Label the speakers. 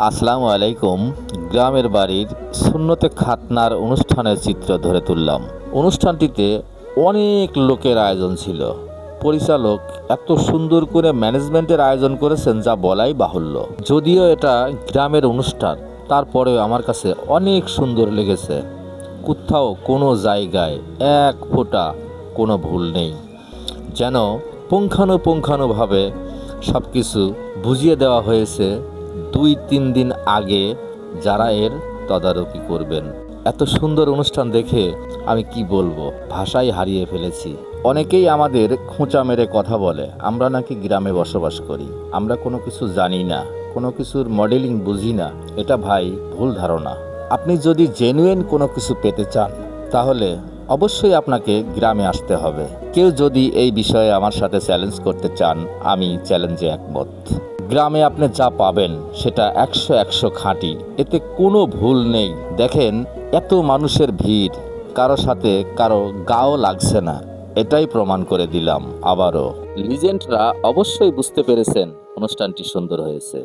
Speaker 1: আসসালামু আলাইকুম। গ্রামের বাড়ির সুন্নতে খাতনার অনুষ্ঠানের চিত্র ধরে তুললাম। অনুষ্ঠানটিতে অনেক লোকের আয়োজন ছিল। পরিচালক এত সুন্দর করে ম্যানেজমেন্টের আয়োজন করেছেন যা বলাই বাহুল্য। যদিও এটা গ্রামের অনুষ্ঠান, তারপরেও আমার কাছে অনেক সুন্দর লেগেছে। কোথাও কোনো জায়গায় এক ফোঁটা কোনো ভুল নেই, যেন পুঙ্খানুপুঙ্খানুভাবে সব কিছু বুঝিয়ে দেওয়া হয়েছে 2-3 দিন আগে যারা এর তদারকি করবেন। এত সুন্দর অনুষ্ঠান দেখে আমি কি বলবো, ভাষাই হারিয়ে ফেলেছি। অনেকেই আমাদের খোঁচা মেরে কথা বলে আমরা নাকি গ্রামে বসবাস করি, আমরা কোনো কিছু জানি না, কোনো কিছুর মডেলিং বুঝি না। এটা ভাই ভুল ধারণা। আপনি যদি জেনুইন কোনো কিছু পেতে চান তাহলে অবশ্যই আপনাকে গ্রামে আসতে হবে। কেউ যদি এই বিষয়ে আমার সাথে চ্যালেঞ্জ করতে চান, আমি চ্যালেঞ্জে একমত। গ্রামে আপনি যা পাবেন সেটা 100 খাঁটি, এতে কোনো ভুল নেই। দেখেন এত মানুষের ভিড়, কারো সাথে কারো গাও লাগছে না, এটাই প্রমাণ করে দিলাম। আবারও লিজেন্ডরা অবশ্যই বুঝতে পেরেছেন অনুষ্ঠানটি সুন্দর হয়েছে।